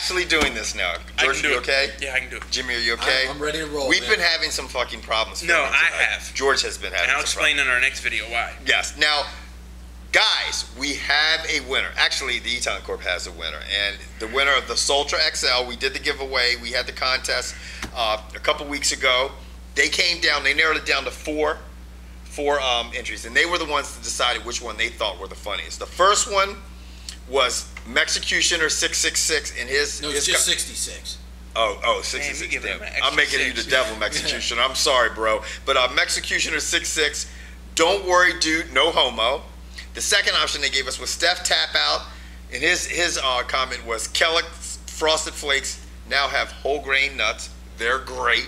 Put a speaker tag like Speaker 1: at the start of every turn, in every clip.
Speaker 1: actually doing this now. George, you okay?
Speaker 2: Yeah, I can do it.
Speaker 1: Jimmy, are you okay?
Speaker 3: I'm ready to roll.
Speaker 1: We've been having some fucking problems.
Speaker 2: No, I have.
Speaker 1: George has been having.
Speaker 2: And I'll explain in our next video why.
Speaker 1: Yes. Now, guys, we have a winner. Actually, the Eton Corp has a winner, and the winner of the Sultra XL. We did the giveaway. We had the contest a couple weeks ago. They came down. They narrowed it down to four entries, and they were the ones that decided which one they thought were the funniest. The first one was Mexecutioner 666, and his.
Speaker 3: No, it's just 66.
Speaker 1: Oh, 66. Damn. I'm making you the devil, Mexecutioner. I'm sorry, bro. But Mexecutioner 66. Don't worry, dude. No homo. The second option they gave us was Steph Tap Out, and his comment was Kellogg's Frosted Flakes now have whole grain nuts. They're great.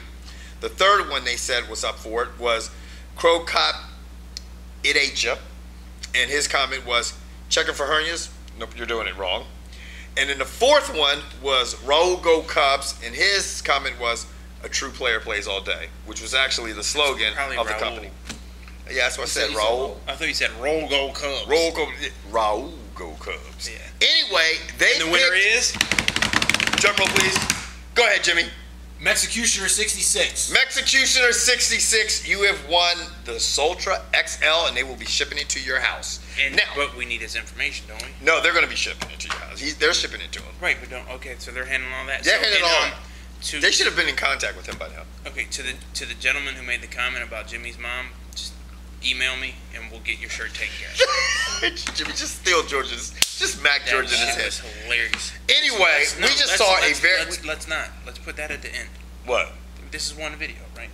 Speaker 1: The third one they said was up for it was Crow Cop It Ain't Ya, and his comment was checking for hernias. Nope, you're doing it wrong. And then the fourth one was Raul Go Cubs, and his comment was a true player plays all day, which was actually the slogan of the company. Yeah, that's what I said, Raul.
Speaker 2: I thought you said Roll Go Cubs.
Speaker 1: Raul Go Cubs.
Speaker 2: Yeah.
Speaker 1: Anyway,
Speaker 2: and the winner is?
Speaker 1: Drum roll, please. Go ahead, Jimmy.
Speaker 3: Mexecutioner 66.
Speaker 1: Mexecutioner 66, you have won the Sultra XL, and they will be shipping it to your house.
Speaker 2: But we need his information, don't we?
Speaker 1: No, they're going to be shipping it to your house. They're shipping it to him.
Speaker 2: Right, but don't. Okay, so they're handling all that.
Speaker 1: They're handling all that. They should have been in contact with him by now.
Speaker 2: Okay, to the gentleman who made the comment about Jimmy's mom, just email me and we'll get your shirt taken care of.
Speaker 1: Jimmy, just steal George's, just Mac George in his head.
Speaker 2: That's hilarious.
Speaker 1: Anyway, we just saw a very.
Speaker 2: Let's put that at the end.
Speaker 1: What?
Speaker 2: This is one video, right?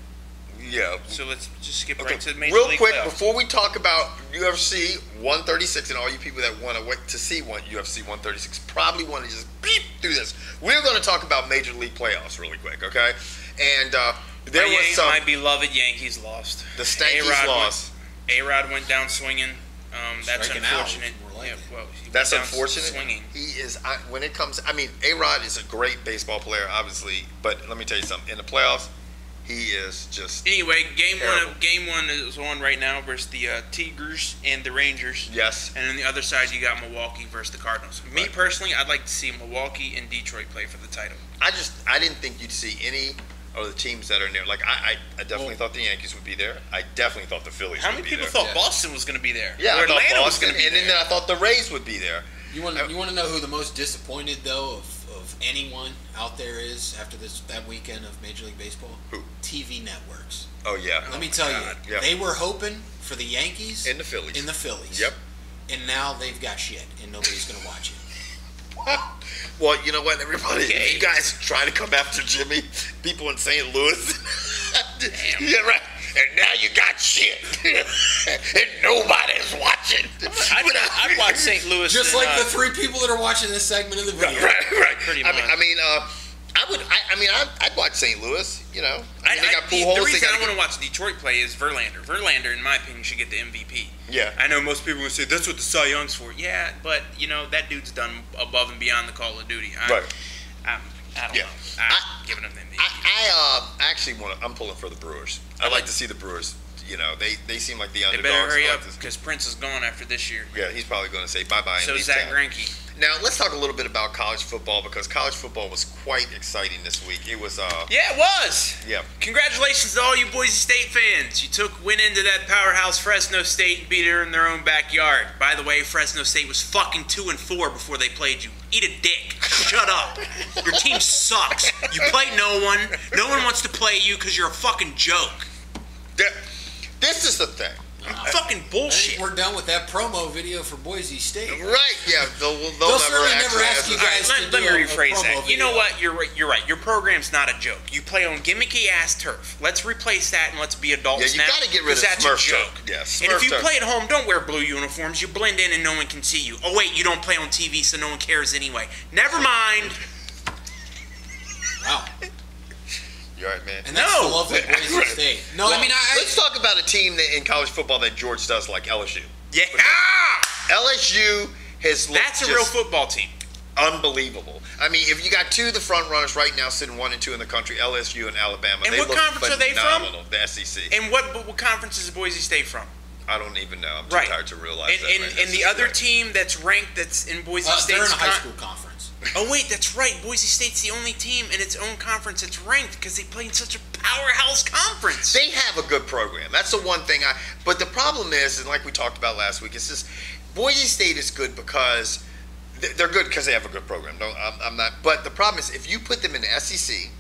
Speaker 1: Yeah.
Speaker 2: So let's just skip right to the Major
Speaker 1: Real
Speaker 2: League
Speaker 1: quick,
Speaker 2: Playoffs.
Speaker 1: before we talk about UFC 136 and all you people that want to wait to see UFC 136 probably want to just beep through this. We're going to talk about Major League Playoffs really quick, okay? And there was some.
Speaker 2: My beloved Yankees lost.
Speaker 1: The Stankies lost.
Speaker 2: A-Rod went down swinging. That's unfortunate.
Speaker 1: That's unfortunate.
Speaker 2: Swinging.
Speaker 1: He is. When it comes, I mean, A-Rod is a great baseball player, obviously. But let me tell you something. In the playoffs, he is just.
Speaker 2: Anyway,
Speaker 1: terrible.
Speaker 2: game one is on right now versus the Tigers and the Rangers.
Speaker 1: Yes.
Speaker 2: And on the other side, you got Milwaukee versus the Cardinals. Right. Me personally, I'd like to see Milwaukee and Detroit play for the title.
Speaker 1: I didn't think you'd see any of the teams that are near. Like I definitely thought the Yankees would be there. I definitely thought the Phillies.
Speaker 2: How many
Speaker 1: would be
Speaker 2: people
Speaker 1: there.
Speaker 2: thought Boston was going to be there?
Speaker 1: Yeah,
Speaker 2: or
Speaker 1: I thought
Speaker 2: Atlanta
Speaker 1: Boston
Speaker 2: was going to be there.
Speaker 1: and then I thought the Rays would be there.
Speaker 3: You want to know who the most disappointed though of anyone out there is after that weekend of Major League Baseball?
Speaker 1: Who?
Speaker 3: TV networks.
Speaker 1: Oh yeah.
Speaker 3: Let me tell you,
Speaker 1: yeah.
Speaker 3: They were hoping for the Yankees
Speaker 1: and the Phillies.
Speaker 3: Yep. And now they've got shit, and nobody's going to watch it.
Speaker 1: Well, you know what, everybody? If you guys try to come after Jimmy, people in St. Louis.
Speaker 2: Damn.
Speaker 1: Yeah, right. And now you got shit. And nobody's watching.
Speaker 2: I'd watch St.Louis.
Speaker 3: Just like the three people that are watching this segment of the video.
Speaker 1: Right.
Speaker 2: Pretty much.
Speaker 1: I'd watch St. Louis, you know. They got
Speaker 2: the reason I want to watch Detroit play is Verlander. Verlander, in my opinion, should get the MVP.
Speaker 1: Yeah.
Speaker 2: I know most people would say, that's what the Cy Young's for. Yeah, but, you know, that dude's done above and beyond the Call of Duty. I don't know. I'm giving him the MVP.
Speaker 1: I'm pulling for the Brewers. I'd like to see the Brewers. You know, they seem like the underdogs.
Speaker 2: They better hurry up because Prince is gone after this year.
Speaker 1: Yeah, he's probably going to say bye-bye.
Speaker 2: So is Zach Greinke.
Speaker 1: Now, let's talk a little bit about college football because college football was quite exciting this week. It was.
Speaker 2: Yeah, it was.
Speaker 1: Yeah.
Speaker 2: Congratulations to all you Boise State fans. You went into that powerhouse Fresno State and beat her in their own backyard. By the way, Fresno State was fucking 2-4 before they played you. Eat a dick. Shut up. Your team sucks. You play no one. No one wants to play you because you're a fucking joke.
Speaker 1: This is the thing.
Speaker 2: Fucking bullshit.
Speaker 3: We're done with that promo video for Boise State.
Speaker 1: Right, yeah. They'll
Speaker 3: never ask you guys
Speaker 2: let me rephrase that. You know what? You're right. Your program's not a joke. You play on gimmicky ass turf. Let's replace that and let's be adults now.
Speaker 1: Yeah, you got to get rid of Smurf joke. Yeah,
Speaker 2: and if you play at home, don't wear blue uniforms. You blend in and no one can see you. Oh wait, you don't play on TV, so no one cares anyway. Never mind.
Speaker 3: Wow.
Speaker 1: You're right, man.
Speaker 3: And that's the love of Boise State. No,
Speaker 1: well, let's talk about a team in college football that George does, like LSU.
Speaker 2: Yeah.
Speaker 1: LSU has looked
Speaker 2: That's a real football team.
Speaker 1: Unbelievable. I mean, if you got two of the front runners right now sitting 1 and 2 in the country, LSU and Alabama.
Speaker 2: And what conference are they from?
Speaker 1: The SEC.
Speaker 2: And what conference is Boise State from?
Speaker 1: I don't even know. I'm too tired to realize that.
Speaker 2: And the other team that's ranked that's in Boise State.
Speaker 3: They're in a high school conference.
Speaker 2: Oh wait, that's right. Boise State's the only team in its own conference that's ranked because they play in such a powerhouse conference.
Speaker 1: They have a good program. That's the one thing but the problem is, and like we talked about last week, it's just Boise State is good because they're good because they have a good program. No, I'm not. But the problem is if you put them in the SEC,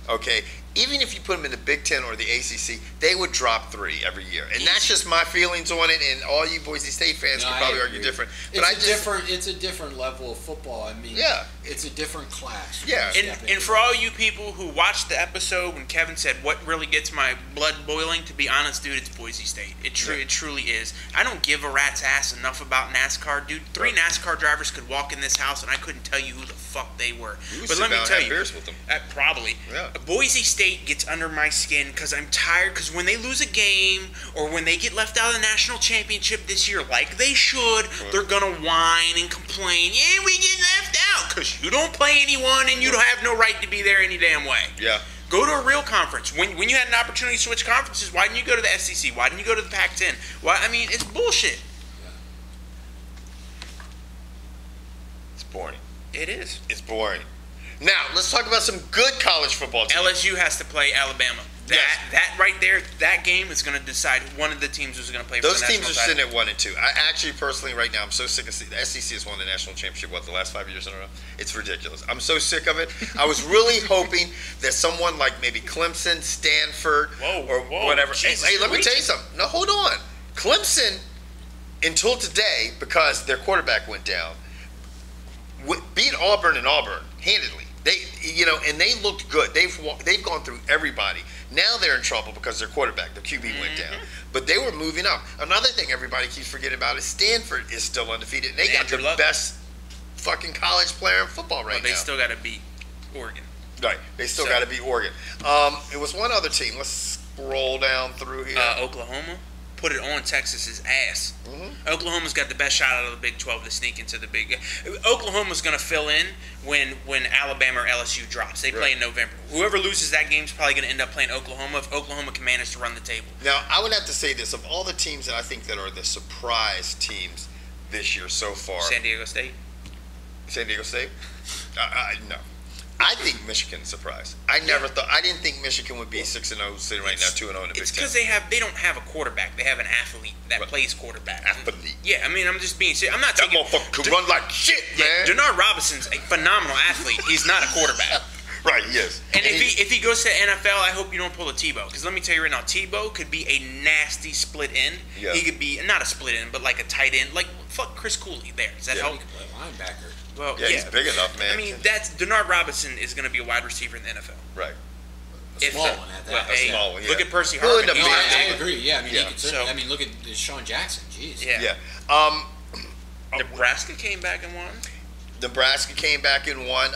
Speaker 1: okay, even if you put them in the Big Ten or the ACC, they would drop 3 every year. And that's just my feelings on it, and all you Boise State fans could probably argue different. But
Speaker 3: it's a different level of football. I mean, it's a different class.
Speaker 1: Yeah.
Speaker 2: And for all you people who watched the episode when Kevin said, what really gets my blood boiling, to be honest, dude, it's Boise State. It truly is. I don't give a rat's ass enough about NASCAR, dude. 3 NASCAR drivers could walk in this house, and I couldn't tell you who the fuck they were. But let me tell you.
Speaker 1: Beers with them.
Speaker 2: Probably.
Speaker 1: Yeah.
Speaker 2: Boise State gets under my skin because I'm tired, because when they lose a game or when they get left out of the national championship this year like they should, they're gonna whine and complain, yeah, we get left out because you don't play anyone and you don't have no right to be there any damn way.
Speaker 1: Yeah.
Speaker 2: Go to a real conference. When you had an opportunity to switch conferences, why didn't you go to the SEC? Why didn't you go to the Pac-10? I mean, it's bullshit.
Speaker 1: It's boring.
Speaker 2: It is.
Speaker 1: It's boring. Now, let's talk about some good college football teams.
Speaker 2: LSU has to play Alabama. That right there, that game is going to decide one of the teams who's going to play for the national title.
Speaker 1: Those teams are sitting at 1 and 2. I actually, personally, right now, I'm so sick of the SEC has won the national championship, the last 5 years in a row? It's ridiculous. I'm so sick of it. I was really hoping that someone like maybe Clemson, Stanford, or whatever.
Speaker 2: Jesus,
Speaker 1: hey, let me tell you something. No, hold on. Clemson, until today, because their quarterback went down, beat Auburn handedly. And they looked good. They've gone through everybody. Now they're in trouble because their quarterback, their QB, went down. But they were moving up. Another thing everybody keeps forgetting about is Stanford is still undefeated. And they got the best fucking college player in football right now.
Speaker 2: They still got to beat Oregon.
Speaker 1: Right. They still got to beat Oregon. It was one other team. Let's scroll down through here.
Speaker 2: Oklahoma. Put it on Texas's ass. Oklahoma's got the best shot out of the Big 12 to sneak into the Big. Oklahoma's going to fill in when Alabama or LSU drops. They play in November. Whoever loses that game is probably going to end up playing Oklahoma if Oklahoma can manage to run the table.
Speaker 1: Now, I would have to say this: of all the teams that I think that are the surprise teams this year so far,
Speaker 2: San Diego State.
Speaker 1: San Diego State? No. I think Michigan's surprised. I didn't think Michigan would be 6-0 sitting right now, 2-0 in the Big Ten.
Speaker 2: It's because they don't have a quarterback. They have an athlete that plays quarterback.
Speaker 1: Athlete.
Speaker 2: Yeah, I mean, I'm just being serious. I'm not taking.
Speaker 1: That motherfucker could run like shit, man.
Speaker 2: Denard Robinson's a phenomenal athlete. He's not a quarterback.
Speaker 1: Right, he is.
Speaker 2: And if he goes to the NFL, I hope you don't pull a Tebow. Because let me tell you right now, Tebow could be a nasty split end. Yeah. He could be, not a split end, but like a tight end. Like, fuck Chris Cooley there. Does that help?
Speaker 3: He can play linebacker.
Speaker 2: Well,
Speaker 1: yeah, he's big enough, man.
Speaker 2: I mean, Denard Robinson is going to be a wide receiver in the NFL.
Speaker 1: Right.
Speaker 3: A small one at that.
Speaker 1: A small one, yeah.
Speaker 2: Look at Percy Harvin.
Speaker 3: I agree. Yeah, I mean, he could certainly. I mean, look at Sean Jackson. Jeez.
Speaker 2: Yeah. Nebraska came back and won.
Speaker 1: Nebraska came back and won.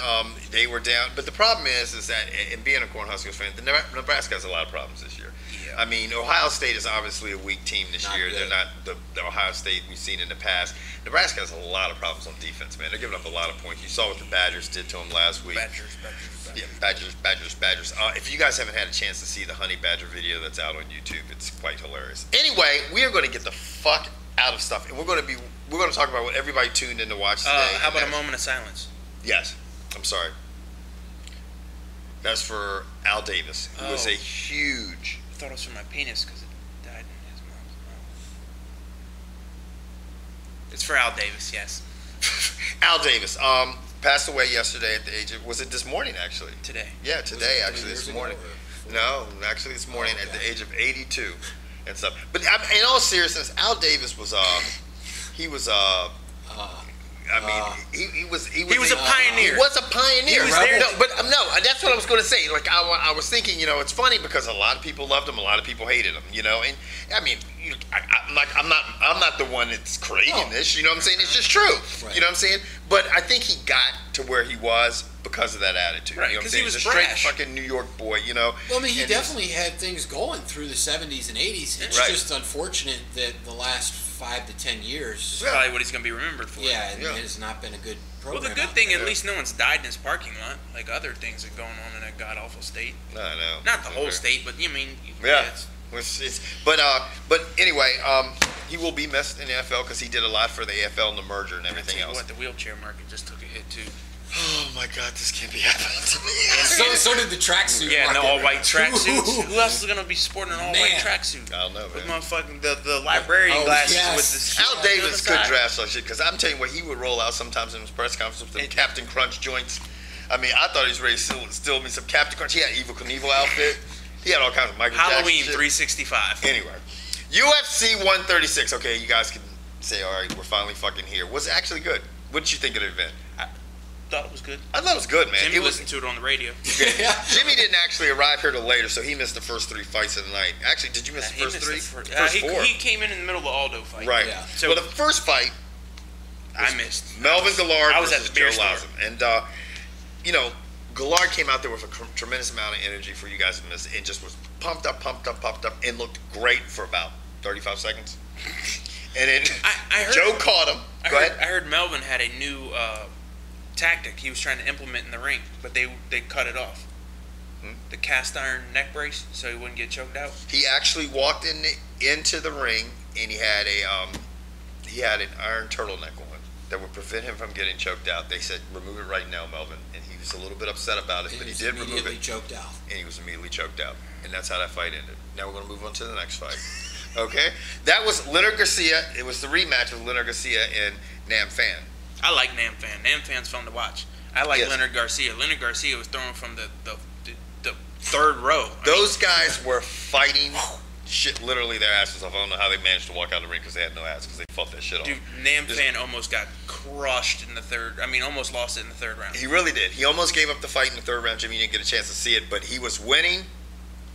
Speaker 1: They were down, but the problem is that, and being a Cornhuskers fan, Nebraska has a lot of problems this year. Yeah. I mean, Ohio State is obviously a weak team this year. Good. They're not the Ohio State we've seen in the past. Nebraska has a lot of problems on defense, man. They're giving up a lot of points. You saw what the Badgers did to them last week.
Speaker 2: Badgers.
Speaker 1: Yeah, Badgers. If you guys haven't had a chance to see the Honey Badger video that's out on YouTube, it's quite hilarious. Anyway, we are going to get the fuck out of stuff, and we're going to talk about what everybody tuned in to watch today.
Speaker 2: How about a moment of silence?
Speaker 1: Yes. I'm sorry. That's for Al Davis, who was a huge...
Speaker 2: I thought it was for my penis because it died in his mom's mouth. It's for Al Davis, yes.
Speaker 1: Al Davis passed away yesterday at the age of... Was it this morning, actually?
Speaker 2: Today.
Speaker 1: Yeah, today, actually, this morning. No, actually this morning at the age of 82 and stuff. But in all seriousness, Al Davis was... he was a pioneer.
Speaker 2: He was a pioneer.
Speaker 1: He was there. That's what I was going to say. Like I was thinking, it's funny because a lot of people loved him, a lot of people hated him. And I mean, I'm not the one that's creating this. You know what I'm saying? It's just true. Right. You know what I'm saying? But I think he got to where he was because of that attitude.
Speaker 2: Right.
Speaker 1: You know what I'm
Speaker 2: saying?
Speaker 1: He was a straight fucking New York boy.
Speaker 3: Well, I mean, he definitely had things going through the 70s and 80s. It's just unfortunate that the last 5 to 10 years.
Speaker 2: That's probably what he's going to be remembered for.
Speaker 3: Yeah, and it has not been a good program.
Speaker 2: Well, the good thing, at least no one's died in his parking lot, like other things that are going on in that god-awful state.
Speaker 1: No, I know.
Speaker 2: Not the whole state, but, I mean...
Speaker 1: Yeah. But anyway, he will be missed in the NFL because he did a lot for the AFL and the merger and everything else.
Speaker 2: The wheelchair market just took a hit, too.
Speaker 1: Oh my God, this can't be happening to me.
Speaker 3: So did the tracksuit.
Speaker 2: Yeah, the all-white tracksuits. Who else is gonna be sporting an all-white tracksuit?
Speaker 1: I don't know, man.
Speaker 2: With motherfucking the librarian glasses with this.
Speaker 1: Al Davis could draft such shit because I'm telling you what, he would roll out sometimes in his press conference with the Captain Crunch joints. I mean, I thought he was ready to steal me some Captain Crunch. He had Evil Knievel outfit. He had all kinds of Michael
Speaker 2: Halloween
Speaker 1: Jackson
Speaker 2: 365.
Speaker 1: Anyway, UFC 136. Okay, you guys can say, all right, we're finally fucking here. Was it actually good? What did you think of the event?
Speaker 2: I thought it was good.
Speaker 1: I thought it was good, man.
Speaker 2: Jimmy listened to it on the radio.
Speaker 1: Yeah. Jimmy didn't actually arrive here till later, so he missed the first 3 fights of the night. Actually, did you miss the first three? First four.
Speaker 2: He came in the middle of the Aldo fight.
Speaker 1: Right.
Speaker 3: Yeah.
Speaker 1: So, well, the first fight,
Speaker 2: I missed.
Speaker 1: Melvin Gillard
Speaker 2: I was
Speaker 1: versus
Speaker 2: at the beer
Speaker 1: Joe Lauzon. And, you know, Gillard came out there with a tremendous amount of energy for you guys to miss and just was pumped up, and looked great for about 35 seconds. And then
Speaker 2: I heard,
Speaker 1: Joe caught him. Go ahead.
Speaker 2: I heard Melvin had a new tactic he was trying to implement in the ring, but they cut it off. The cast iron neck brace, so he wouldn't get choked out.
Speaker 1: He actually walked into the ring, and he had an iron turtleneck on that would prevent him from getting choked out. They said, remove it right now, Melvin. And he was a little bit upset about it, but he did remove it.
Speaker 3: Choked out.
Speaker 1: And he was immediately choked out. And that's how that fight ended. Now we're going to move on to the next fight. Okay? That was Leonard Garcia. It was the rematch with Leonard Garcia and Nam Phan.
Speaker 2: I like Nam Phan. Nam Phan's fun to watch. I like Leonard Garcia. Leonard Garcia was throwing from the third row.
Speaker 1: Those guys were fighting shit literally their asses off. I don't know how they managed to walk out of the ring because they had no ass because they fought that shit off.
Speaker 2: Dude, Nam Phan almost got crushed in the third. I mean, almost lost it in the third round.
Speaker 1: He really did. He almost gave up the fight in the third round. Jimmy didn't get a chance to see it, but he was winning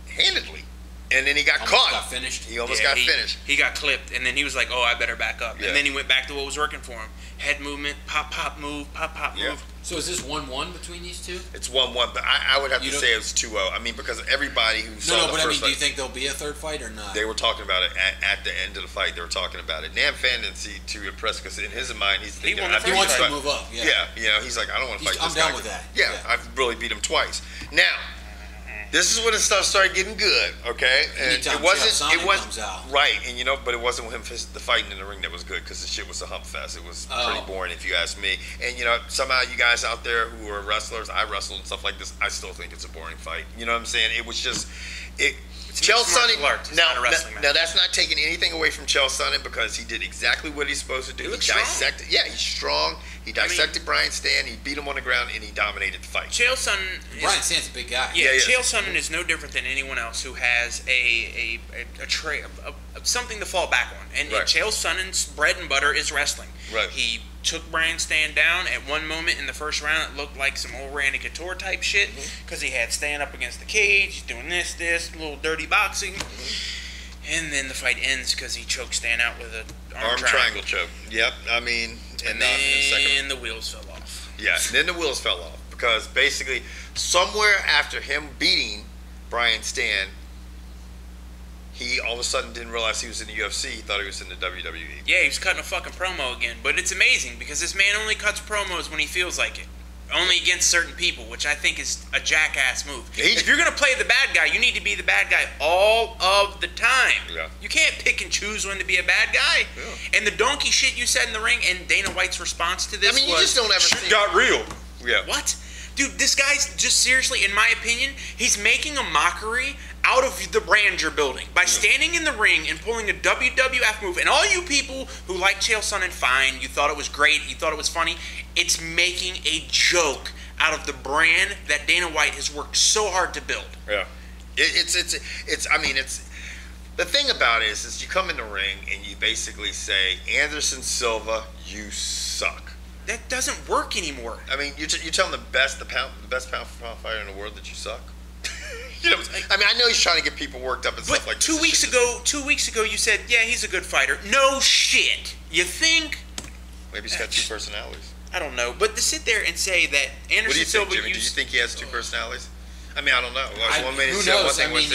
Speaker 1: handedly. And then he got caught.
Speaker 3: Got finished.
Speaker 1: He almost got finished.
Speaker 2: He got clipped, and then he was like, "Oh, I better back up."
Speaker 1: Yeah.
Speaker 2: And then he went back to what was working for him: head movement, pop, move, pop, move.
Speaker 3: So is this 1-1 between these two?
Speaker 1: It's 1-1, but I would have to say it was 2-0. I mean, because everybody who saw the first fight,
Speaker 3: do you think there'll be a third fight or not?
Speaker 1: They were talking about it at the end of the fight. They were talking about it. Nam Phan didn't see too impressed because in his mind he's thinking,
Speaker 3: he wants to move up. Yeah,
Speaker 1: you know, he's like, I don't want to fight this guy.
Speaker 3: I'm down with that.
Speaker 1: Yeah, I've really beat him twice. Now, this is when the stuff started getting good, okay? And
Speaker 3: anytime
Speaker 1: it wasn't
Speaker 3: comes out.
Speaker 1: Right, and you know, but it wasn't with him the fighting in the ring that was good because the shit was a hump fest. It was pretty boring if you ask me. And you know, somehow you guys out there who are wrestlers, I wrestled and stuff like this, I still think it's a boring fight. You know what I'm saying? It was just Chael Sonnen. Now that's not taking anything away from Chael Sonnen because he did exactly what he's supposed to do. He dissected. Yeah, he's strong. He dissected Brian Stann. He beat him on the ground and he dominated the fight.
Speaker 2: Chael Sonnen.
Speaker 3: Brian Stann's a big guy.
Speaker 2: Yeah, Chael Sonnen is no different than anyone else who has a something to fall back on. And Chael Sonnen's bread and butter is wrestling.
Speaker 1: Right.
Speaker 2: He took Brian Stann down at one moment in the first round. It looked like some old Randy Couture type shit because he had Stann up against the cage. He's doing this, little dirty boxing. And then the fight ends because he choked Stann out with an arm
Speaker 1: triangle choke. Yep. I mean,
Speaker 2: and then the wheels fell off.
Speaker 1: Yeah, and then the wheels fell off because basically somewhere after him beating Brian Stann, he all of a sudden didn't realize he was in the UFC. He thought he was in the WWE.
Speaker 2: Yeah, he was cutting a fucking promo again. But it's amazing because this man only cuts promos when he feels like it. Only against certain people, which I think is a jackass move. If you're going to play the bad guy, you need to be the bad guy all of the time.
Speaker 1: Yeah.
Speaker 2: You can't pick and choose when to be a bad guy. Yeah. And the donkey shit you said in the ring and Dana White's response to this was...
Speaker 1: I mean, you just don't ever see...
Speaker 2: got real.
Speaker 1: Yeah.
Speaker 2: What? Dude, this guy's just seriously, in my opinion, he's making a mockery out of the brand you're building by standing in the ring and pulling a WWF move. And all you people who like Chael Sonnen, fine, you thought it was great, you thought it was funny, it's making a joke out of the brand that Dana White has worked so hard to build.
Speaker 1: Yeah. I mean, the thing about it is you come in the ring and you basically say, Anderson Silva, you suck.
Speaker 2: That doesn't work anymore.
Speaker 1: I mean, you're telling the best pound for pound fighter in the world that you suck. You know, I mean, I know he's trying to get people worked up and stuff like this.
Speaker 2: 2 weeks ago, you said, yeah, he's a good fighter. No shit. You think?
Speaker 1: Maybe he's got two personalities.
Speaker 2: I don't know, but to sit there and say that Anderson
Speaker 1: What do you
Speaker 2: Silva
Speaker 1: think, Jimmy? Do you think he has two personalities? I mean, I don't know.
Speaker 3: Who knows? I mean,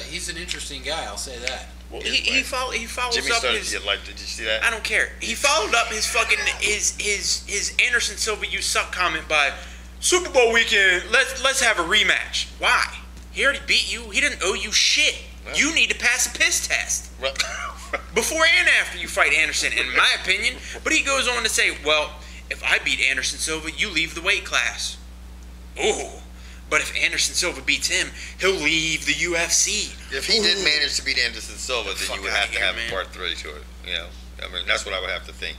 Speaker 3: he's an interesting guy. I'll say that.
Speaker 2: Well, he follows
Speaker 1: Jimmy
Speaker 2: up
Speaker 1: started
Speaker 2: his.
Speaker 1: to get life. Did you see that?
Speaker 2: I don't care. He followed up his fucking his Anderson Silva you suck comment by Super Bowl weekend. Let's have a rematch. Why? He already beat you. He didn't owe you shit. Right. You need to pass a piss test before and after you fight Anderson, in my opinion. But he goes on to say, well, if I beat Anderson Silva, you leave the weight class. Ooh. But if Anderson Silva beats him, he'll leave the UFC.
Speaker 1: If he did manage to beat Anderson Silva, then you would have to have a part 3 to it. You know, I mean, that's what I would have to think.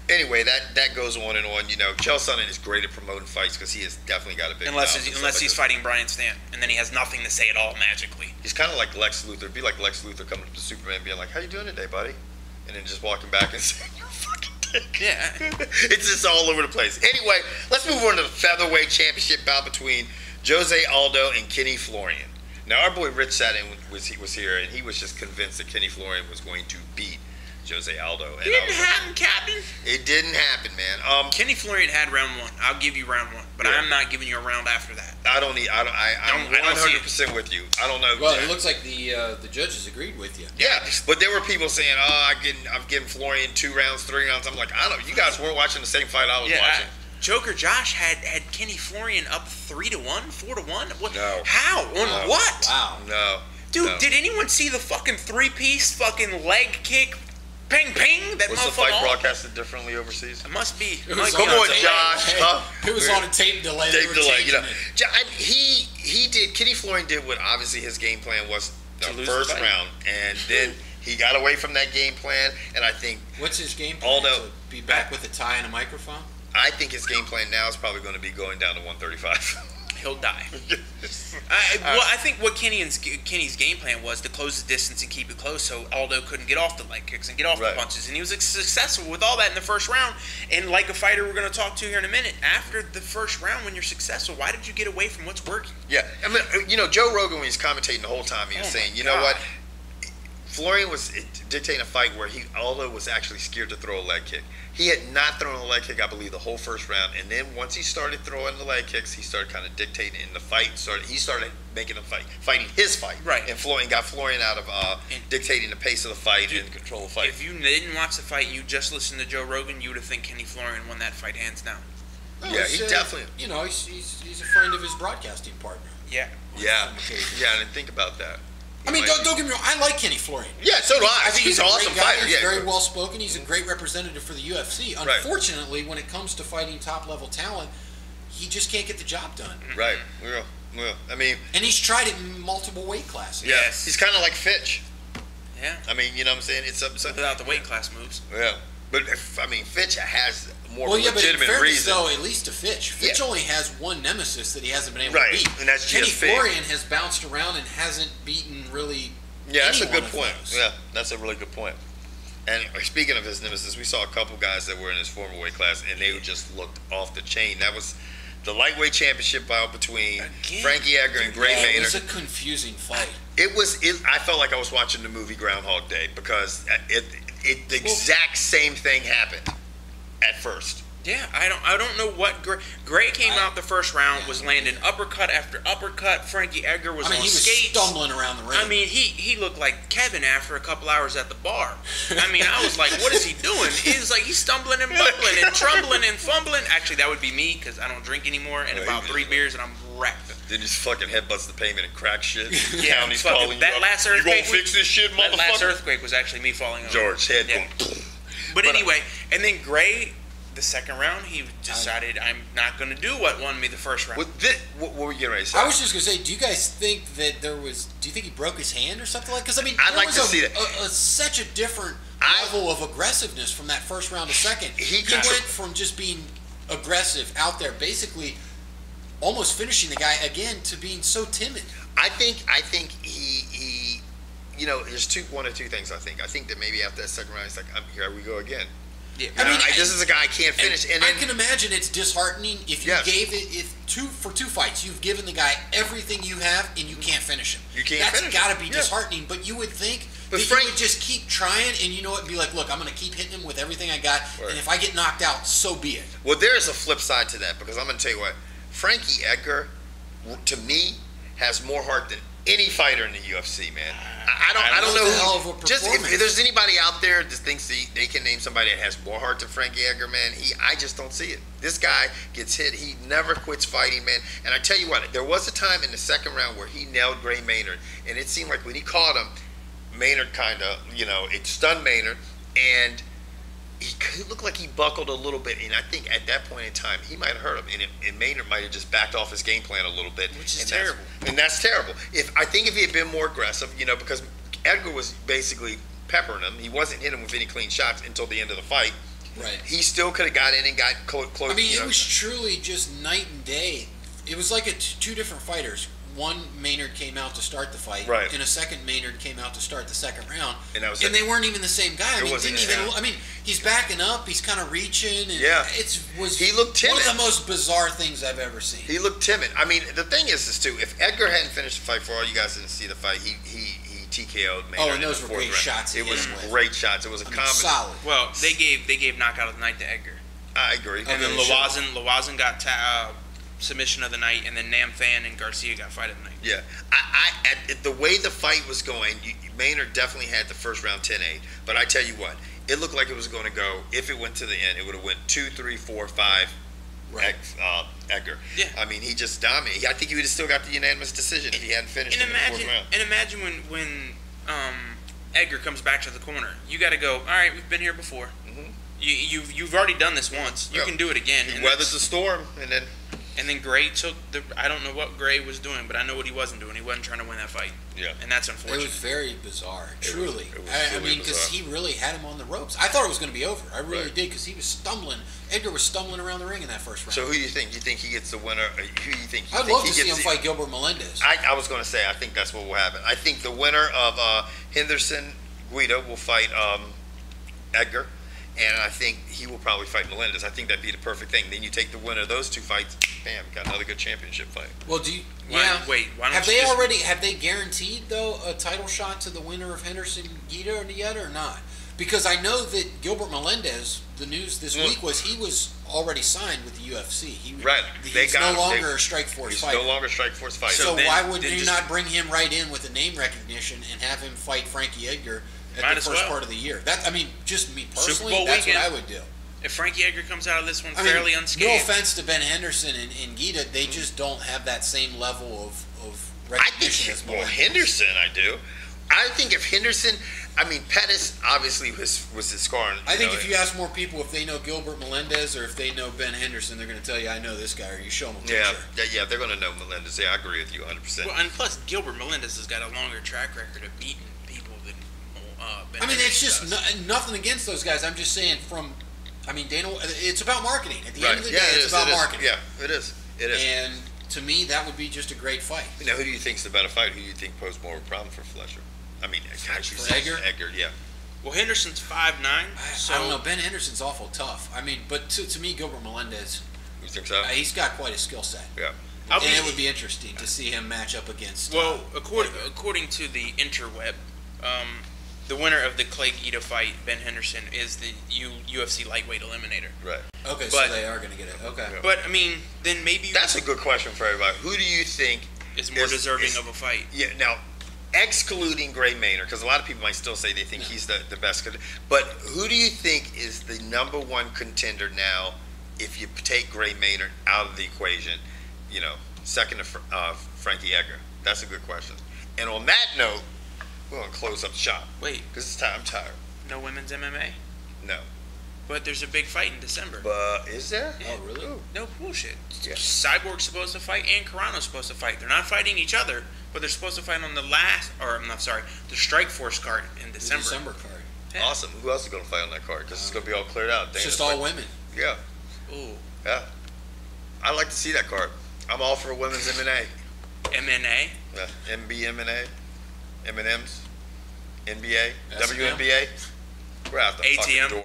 Speaker 1: Anyway, that goes on and on. You know, Chael Sonnen is great at promoting fights because he has definitely got a big
Speaker 2: unless he's fighting Brian Stann, and then he has nothing to say at all magically.
Speaker 1: He's kind of like Lex Luthor. It'd be like Lex Luthor coming up to Superman being like, "How you doing today, buddy?" And then just walking back and saying, "You're a fucking dick."
Speaker 2: Yeah.
Speaker 1: It's just all over the place. Anyway, let's move on to the Featherweight Championship bout between Jose Aldo and Kenny Florian. Now, our boy Rich sat in, was here, and he was just convinced that Kenny Florian was going to beat Jose Aldo. And
Speaker 2: it didn't happen, Captain.
Speaker 1: It didn't happen, man.
Speaker 2: Kenny Florian had round 1. I'll give you round 1, but I'm not giving you a round after that.
Speaker 1: I'm 100% with you. I don't know.
Speaker 3: Well, it looks like the judges agreed with you.
Speaker 1: Yeah, but there were people saying, I'm giving Florian 2 rounds, 3 rounds. I'm like, I don't know. You guys weren't watching the same fight I was watching.
Speaker 2: Joker Josh had Kenny Florian up 3-1, 4-1. What?
Speaker 1: No.
Speaker 2: How? On what?
Speaker 3: Wow.
Speaker 1: No.
Speaker 2: Dude, did anyone see the fucking 3-piece fucking leg kick? Ping, ping. That
Speaker 1: was the fight broadcasted differently overseas?
Speaker 2: It must be.
Speaker 1: Come on, Josh.
Speaker 3: It was on a tape delay.
Speaker 1: Tape delay. You know, he did. Kenny Florian did what obviously his game plan was the first round, and then he got away from that game plan. And I think
Speaker 3: what's his game plan? Aldo to be back with a tie and a microphone.
Speaker 1: I think his game plan now is probably going to be going down to 135.
Speaker 2: He'll die. I think what Kenny's game plan was to close the distance and keep it close so Aldo couldn't get off the leg kicks and get off the punches. And he was successful with all that in the first round. And like a fighter we're going to talk to here in a minute, after the first round when you're successful, why did you get away from what's working?
Speaker 1: Yeah. I mean, you know, Joe Rogan, when he's commentating the whole time, he was saying, you know what? Florian was dictating a fight where Aldo was actually scared to throw a leg kick. He had not thrown a leg kick, I believe, the whole first round. And then once he started throwing the leg kicks, he started kind of dictating in the fight. He started making him fighting his fight.
Speaker 2: Right.
Speaker 1: And Florian got Florian out of dictating the pace of the fight and control the fight.
Speaker 2: If you didn't watch the fight and you just listened to Joe Rogan, you would have think Kenny Florian won that fight hands down.
Speaker 3: Well,
Speaker 1: yeah, he definitely.
Speaker 3: You know, he's a friend of his broadcasting partner.
Speaker 2: Yeah.
Speaker 1: Yeah. I didn't think about that.
Speaker 3: I mean, don't get me wrong. I like Kenny Florian.
Speaker 1: Yeah, so do I.
Speaker 3: I think he's an awesome fighter. He's very well spoken. He's a great representative for the UFC. Unfortunately, when it comes to fighting top level talent, he just can't get the job done.
Speaker 1: Right. Well, I mean,
Speaker 3: and he's tried it in multiple weight classes.
Speaker 1: Yes. He's kind of like Fitch.
Speaker 2: Yeah.
Speaker 1: I mean, you know what I'm saying? It's
Speaker 2: without the weight class moves.
Speaker 1: Yeah. But Fitch has more legitimate
Speaker 3: but in fairness,
Speaker 1: reason.
Speaker 3: though, at least to Fitch only has one nemesis that he hasn't been able to beat.
Speaker 1: And that's
Speaker 3: Kenny Florian has bounced around and hasn't beaten really.
Speaker 1: Yeah, that's a good point. Yeah, that's a really good point. And speaking of his nemesis, we saw a couple guys that were in his former weight class, and they just looked off the chain. That was the lightweight championship bout between Frankie Edgar and Maynard.
Speaker 3: It was a confusing fight.
Speaker 1: I felt like I was watching the movie Groundhog Day because the exact same thing happened at first.
Speaker 2: Yeah, I don't know what Gray came out the first round, was landing uppercut after uppercut. Frankie Edgar was on skates.
Speaker 3: He was stumbling around the ring.
Speaker 2: I mean, he looked like Kevin after a couple hours at the bar. I mean, I was like, what is he doing? He's like, he's stumbling and bumbling and trumbling and fumbling. Actually, that would be me because I don't drink anymore, and about 3 beers and I'm wrecked.
Speaker 1: Then just fucking headbutts the pavement and crack shit.
Speaker 2: Yeah,
Speaker 1: County's calling
Speaker 2: that
Speaker 1: you
Speaker 2: last
Speaker 1: up.
Speaker 2: earthquake.
Speaker 1: You gonna fix this shit, motherfucker?
Speaker 2: That last earthquake was actually me falling over.
Speaker 1: George's head going.
Speaker 2: But anyway, and then Gray, the second round, he decided I'm not going to do what won me the first round.
Speaker 1: What were you getting ready to say?
Speaker 3: I was just going to say, do you guys think that do you think he broke his hand or something like that? Because, I mean,
Speaker 1: I'd like to see that.
Speaker 3: Such a different level of aggressiveness from that first round to second. He went from just being aggressive out there, basically almost finishing the guy again, to being so timid.
Speaker 1: I think he you know, there's one or two things I think. I think that maybe after that second round, he's like, here we go again. Yeah, I mean, this is a guy I can't finish. And
Speaker 3: I can imagine it's disheartening if you gave it for 2 fights. You've given the guy everything you have, and you can't finish him.
Speaker 1: You can't.
Speaker 3: That's got to be disheartening. But you would think that you would just keep trying, and you know what? Be like, look, I'm going to keep hitting him with everything I got, and if I get knocked out, so be it.
Speaker 1: Well, there is a flip side to that because I'm going to tell you what, Frankie Edgar, to me, has more heart than any fighter in the UFC, man. I don't know. Just if there's anybody out there that thinks they can name somebody that has more heart than Frankie Edgar, man, I just don't see it. This guy gets hit. He never quits fighting, man. And I tell you what, there was a time in the second round where he nailed Gray Maynard, and it seemed like when he caught him, Maynard kind of, you know, it stunned Maynard, and he looked like he buckled a little bit, and I think at that point in time he might have hurt him, and Maynard might have just backed off his game plan a little bit,
Speaker 2: which is terrible.
Speaker 1: That's terrible. I think if he had been more aggressive, because Edgar was basically peppering him, he wasn't hitting him with any clean shots until the end of the fight.
Speaker 3: Right.
Speaker 1: He still could have got in and got close.
Speaker 3: I mean, it was truly just night and day. It was like two different fighters. One, Maynard came out to start the fight,
Speaker 1: right.
Speaker 3: And a second Maynard came out to start the second round,
Speaker 1: and
Speaker 3: they weren't even the same guy. I mean, he's backing up, he's kind of reaching, and he looked timid. One of the most bizarre things I've ever seen.
Speaker 1: He looked timid. I mean, the thing is too, if Edgar hadn't finished the fight, for all you guys didn't see the fight, he TKO'd Maynard.
Speaker 3: Oh, and those were great shots.
Speaker 1: It was great shots. It was
Speaker 3: solid.
Speaker 2: Well, they gave knockout of the night to Edgar.
Speaker 1: I agree.
Speaker 2: And then Lawazin got submission of the night, and then Namthan and Garcia got fight of the night.
Speaker 1: Yeah, the way the fight was going, Maynard definitely had the first round 10-8. But I tell you what, it looked like it was going to go. If it went to the end, it would have went 2, 3, 4, 5.
Speaker 3: Right.
Speaker 1: Edgar.
Speaker 2: Yeah.
Speaker 1: I mean, he just dominated. I think he would have still got the unanimous decision if he hadn't finished in the fourth round.
Speaker 2: And imagine when Edgar comes back to the corner, you got to go. All right, we've been here before. Mm-hmm. You've already done this once. You can do it again.
Speaker 1: He weathered the storm,
Speaker 2: and then Gray took the. I don't know what Gray was doing, but I know what he wasn't doing. He wasn't trying to win that fight.
Speaker 1: Yeah.
Speaker 2: And that's unfortunate.
Speaker 3: It was very bizarre, truly.
Speaker 1: I
Speaker 3: mean, because he really had him on the ropes. I thought it was going to be over. I really did, because he was stumbling. Edgar was stumbling around the ring in that first round.
Speaker 1: So who do you think? You think he gets the winner? Who do you think?
Speaker 3: I'd love to see him fight Gilbert Melendez.
Speaker 1: I was going to say, I think that's what will happen. I think the winner of Henderson Guida will fight Edgar. And I think he will probably fight Melendez. I think that'd be the perfect thing. Then you take the winner of those two fights, bam, got another good championship fight.
Speaker 3: Well, do you?
Speaker 2: Why don't
Speaker 3: have they guaranteed though a title shot to the winner of Henderson Guida yet or not? Because I know that Gilbert Melendez, the news this week was he was already signed with the UFC. He's no longer a Strikeforce fighter.
Speaker 1: He's no longer a Strikeforce fighter.
Speaker 3: So why would you not bring him right in with a name recognition and have him fight Frankie Edgar at the first part of the year? Just me personally, that's what I would do.
Speaker 2: If Frankie Edgar comes out of this one fairly unscathed.
Speaker 3: No offense to Ben Henderson and Guida, they just don't have that same level of recognition as Melendez.
Speaker 1: Henderson, I do. I think if Henderson, Pettis obviously was his scar.
Speaker 3: I think if you ask more people if they know Gilbert Melendez or if they know Ben Henderson, they're going to tell you, I know this guy, or you show them a picture.
Speaker 1: Yeah, they're going to know Melendez. Yeah, I agree with you 100%.
Speaker 2: Well, and plus, Gilbert Melendez has got a longer track record of beating people than Ben Henderson
Speaker 3: it's just nothing against those guys. I'm just saying Dana, it's about marketing. At the end of the day, it's about marketing.
Speaker 1: Yeah, it is. It is.
Speaker 3: And to me, that would be just a great fight.
Speaker 1: Now, who do you think's the better fight? Who do you think posed more of a problem for Fletcher?
Speaker 3: Edgar?
Speaker 1: Yeah.
Speaker 2: Well, Henderson's 5'9". So
Speaker 3: I don't know. Ben Henderson's awful tough. But to me, Gilbert Melendez,
Speaker 1: you think so?
Speaker 3: He's got quite a skill set.
Speaker 1: Yeah.
Speaker 3: And it would be interesting to see him match up against.
Speaker 2: Well, according to the interweb, the winner of the Clay Guida fight, Ben Henderson, is the UFC lightweight eliminator.
Speaker 1: Right.
Speaker 3: Okay, so they are going to get it. Okay.
Speaker 1: Yeah.
Speaker 2: But then maybe
Speaker 1: that's a good question for everybody. Who do you think
Speaker 2: is more deserving of a fight?
Speaker 1: Yeah. Now, excluding Gray Maynard, because a lot of people might still say they think he's the best. But who do you think is the number one contender now? If you take Gray Maynard out of the equation, second to Frankie Edgar. That's a good question. And on that note, we're going to close up shop.
Speaker 2: Wait.
Speaker 1: Because it's time. I'm tired.
Speaker 2: No women's MMA?
Speaker 1: No.
Speaker 2: But there's a big fight in December.
Speaker 1: But is there?
Speaker 3: Yeah. Oh, really?
Speaker 2: No bullshit.
Speaker 1: Yeah.
Speaker 2: Cyborg's supposed to fight and Carano's supposed to fight. They're not fighting each other, but they're supposed to fight on the the Strikeforce card in December.
Speaker 3: The December card.
Speaker 1: Yeah. Awesome. Who else is going to fight on that card? Because it's going to be all cleared out.
Speaker 3: It's just all women.
Speaker 1: Yeah.
Speaker 2: Ooh.
Speaker 1: Yeah. I'd like to see that card. I'm all for women's M&A.
Speaker 2: M&A?
Speaker 1: Yeah. MBMNA. M&M's. NBA.
Speaker 3: SNL?
Speaker 1: WNBA. We're out the fucking door.